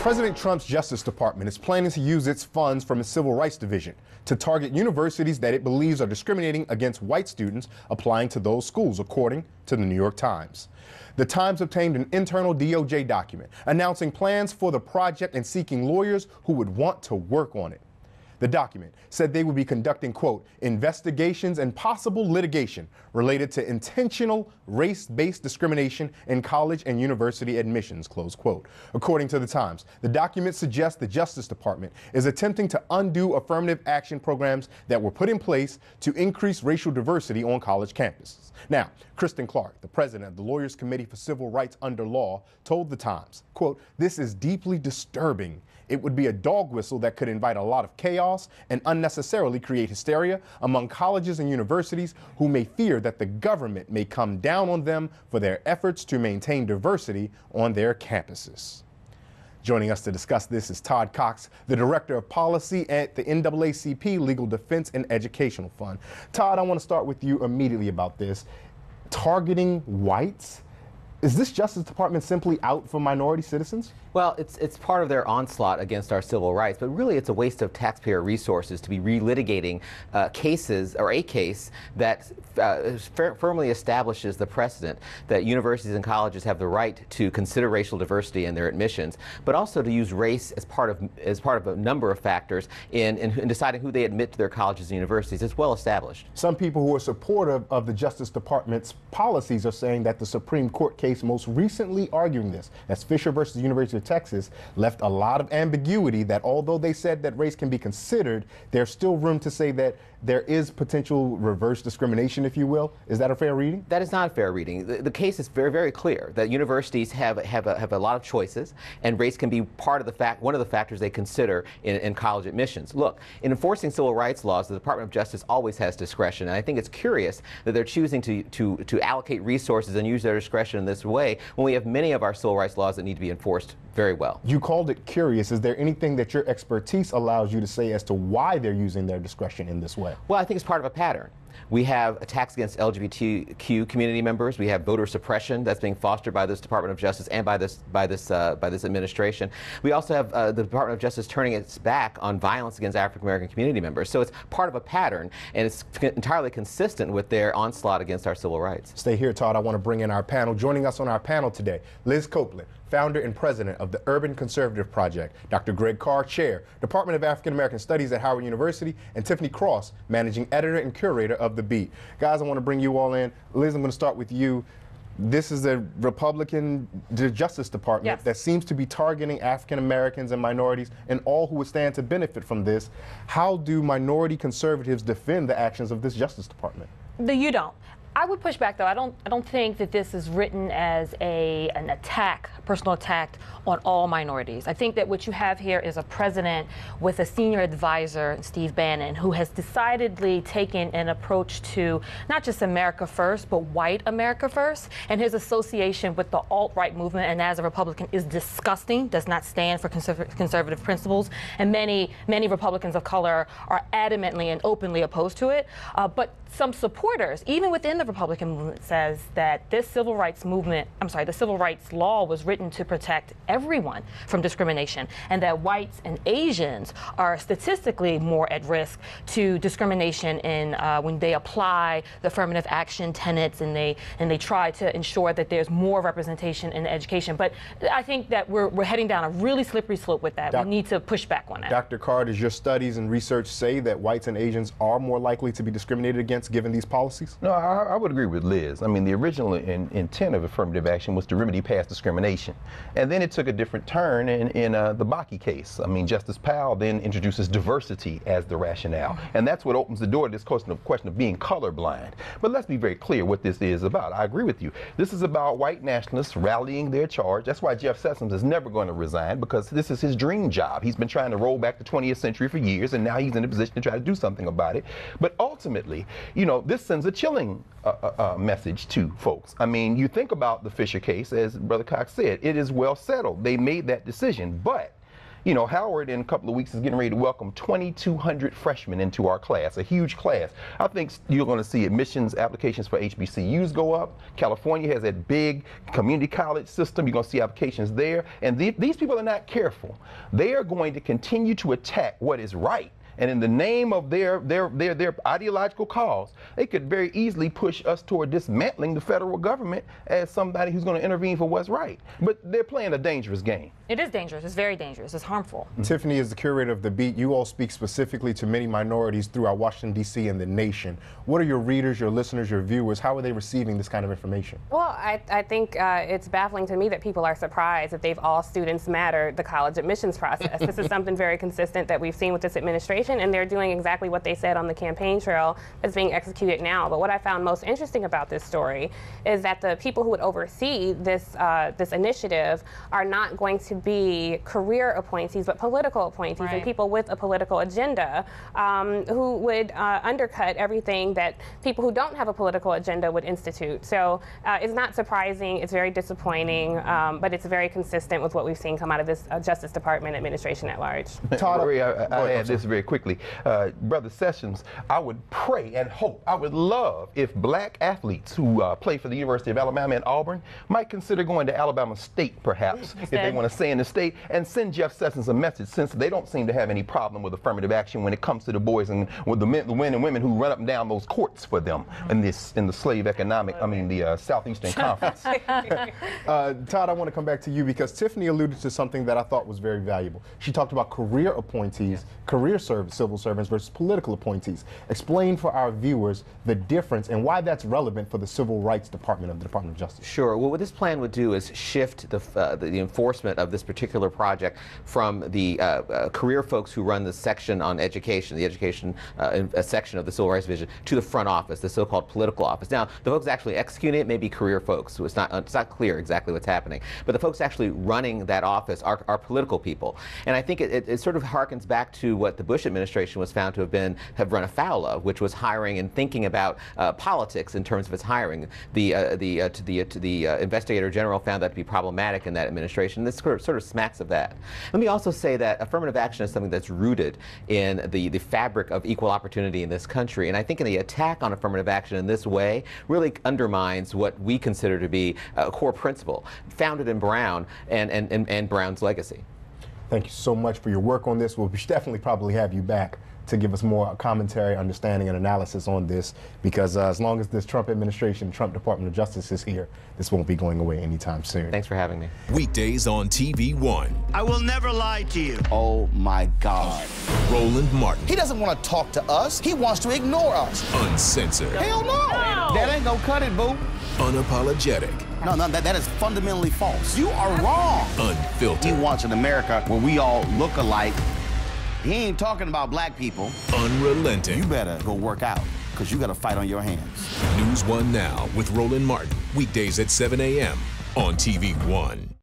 President Trump's Justice Department is planning to use its funds from its Civil Rights Division to target universities that it believes are discriminating against white students applying to those schools, according to the New York Times. The Times obtained an internal DOJ document announcing plans for the project and seeking lawyers who would want to work on it. The document said they would be conducting, quote, investigations and possible litigation related to intentional race-based discrimination in college and university admissions, close quote. According to the Times, the document suggests the Justice Department is attempting to undo affirmative action programs that were put in place to increase racial diversity on college campuses. Now, Kristen Clark, the president of the Lawyers Committee for Civil Rights Under Law, told the Times, quote, this is deeply disturbing. It would be a dog whistle that could invite a lot of chaos and unnecessarily create hysteria among colleges and universities who may fear that the government may come down on them for their efforts to maintain diversity on their campuses. Joining us to discuss this is Todd Cox, the Director of Policy at the NAACP Legal Defense and Educational Fund. Todd, I want to start with you immediately about this. Targeting whites? Is this Justice Department simply out for minority citizens? Well, it's part of their onslaught against our civil rights, but really it's a waste of taxpayer resources to be relitigating cases, or a case that firmly establishes the precedent that universities and colleges have the right to consider racial diversity in their admissions, but also to use race as part of a number of factors in deciding who they admit to their colleges and universities. It's well established. Some people who are supportive of the Justice Department's policies are saying that the Supreme Court case most recently arguing this, that's Fisher versus University of Texas, left a lot of ambiguity that although they said that race can be considered, there's still room to say that there is potential reverse discrimination, if you will. Is that a fair reading? That is not a fair reading. The case is very, very clear that universities have a lot of choices, and race can be one of the factors they consider in college admissions. Look, in enforcing civil rights laws, the Department of Justice always has discretion, and I think it's curious that they're choosing to allocate resources and use their discretion in this way when we have many of our civil rights laws that need to be enforced very well. You called it curious. Is there anything that your expertise allows you to say as to why they're using their discretion in this way? Well, I think it's part of a pattern. We have attacks against LGBTQ community members. We have voter suppression that's being fostered by this Department of Justice and by this administration. We also have the Department of Justice turning its back on violence against African American community members. So it's part of a pattern, and it's entirely consistent with their onslaught against our civil rights. Stay here, Todd. I want to bring in our panel. Joining us on our panel today, Liz Copeland, founder and president of the Urban Conservative Project, Dr. Greg Carr, chair, Department of African American Studies at Howard University, and Tiffany Cross, managing editor and curator of The Beat. Guys, I want to bring you all in. Liz, I'm going to start with you. This is the Republican Justice Department that seems to be targeting African Americans and minorities and all who would stand to benefit from this. How do minority conservatives defend the actions of this Justice Department? You don't. I would push back, though. I don't think that this is written as an attack, personal attack on all minorities. I think that what you have here is a president with a senior advisor, Steve Bannon, who has decidedly taken an approach to not just America first, but white America first. And his association with the alt-right movement, and as a Republican, is disgusting, does not stand for conservative principles. And many Republicans of color are adamantly and openly opposed to it. But some supporters, even within the Republican movement, says that this civil rights movement, the civil rights law was written to protect everyone from discrimination, and that whites and Asians are statistically more at risk to discrimination when they apply the affirmative action tenets and they try to ensure that there's more representation in education. But I think that we're heading down a really slippery slope with that. We need to push back on that. Dr. Carr, does your studies and research say that whites and Asians are more likely to be discriminated against given these policies? No, I would agree with Liz. I mean, the original intent of affirmative action was to remedy past discrimination. And then it took a different turn in the Bakke case. I mean, Justice Powell then introduces diversity as the rationale. And that's what opens the door to this question of being colorblind. But let's be very clear what this is about. I agree with you. This is about white nationalists rallying their charge. That's why Jeff Sessions is never going to resign, because this is his dream job. He's been trying to roll back the 20th century for years, and now he's in a position to try to do something about it. But ultimately, you know, this sends a chilling message to folks. I mean, you think about the Fisher case, as Brother Cox said, it is well settled. They made that decision, but You know, Howard in a couple of weeks is getting ready to welcome 2,200 freshmen into our class, a huge class. I think you're going to see admissions applications for HBCUs go up. California has that big community college system. You're going to see applications there. And these people are not careful. They are going to continue to attack what is right. And in the name of their ideological cause, they could very easily push us toward dismantling the federal government as somebody who's going to intervene for what's right. But they're playing a dangerous game. It is dangerous. It's very dangerous. It's harmful. Tiffany is the curator of The Beat. You all speak specifically to many minorities throughout Washington, D.C. and the nation. What are your readers, your listeners, your viewers? How are they receiving this kind of information? Well, I think it's baffling to me that people are surprised that they've all students matter the college admissions process. This is something very consistent that we've seen with this administration, and they're doing exactly what they said on the campaign trail that's being executed now. But what I found most interesting about this story is that the people who would oversee this this initiative are not going to be career appointees, but political appointees, right, and people with a political agenda who would undercut everything that people who don't have a political agenda would institute. So it's not surprising, it's very disappointing, but it's very consistent with what we've seen come out of this Justice Department administration at large. Todd, I'll add this very quickly. Brother Sessions, I would pray and hope, I would love if black athletes who play for the University of Alabama and Auburn might consider going to Alabama State, perhaps, if they want to stay in the state, and send Jeff Sessions a message, since they don't seem to have any problem with affirmative action when it comes to the boys and with the men and women who run up and down those courts for them in the slave economic, the Southeastern Conference. Todd, I want to come back to you because Tiffany alluded to something that I thought was very valuable. She talked about career appointees, career civil servants versus political appointees. Explain for our viewers the difference and why that's relevant for the Civil Rights Department of the Department of Justice. Sure. Well, what this plan would do is shift the enforcement of this particular project from the career folks who run the section on education, the education section of the Civil Rights Division, to the front office, the so-called political office. Now, the folks actually executing it may be career folks, so it's not clear exactly what's happening. But the folks actually running that office are political people. And I think it sort of harkens back to what the Bush administration was found to have run afoul of, which was hiring and thinking about politics in terms of its hiring. The Investigator General found that to be problematic in that administration. This sort of smacks of that. Let me also say that affirmative action is something that's rooted in the fabric of equal opportunity in this country. And I think the attack on affirmative action in this way really undermines what we consider to be a core principle founded in Brown and Brown's legacy. Thank you so much for your work on this. We'll definitely probably have you back to give us more commentary, understanding, and analysis on this, because as long as this Trump administration, Trump Department of Justice is here, this won't be going away anytime soon. Thanks for having me. Weekdays on TV One. I will never lie to you. Oh my God. Roland Martin. He doesn't want to talk to us. He wants to ignore us. Uncensored. Hell no. That ain't gonna cut it, boo. Unapologetic. No, that is fundamentally false. You are wrong. Unfiltered. He wants an America where we all look alike. He ain't talking about black people. Unrelenting. You better go work out, because you got a fight on your hands. NewsOne Now with Roland Martin. Weekdays at 7 a.m. on TV One.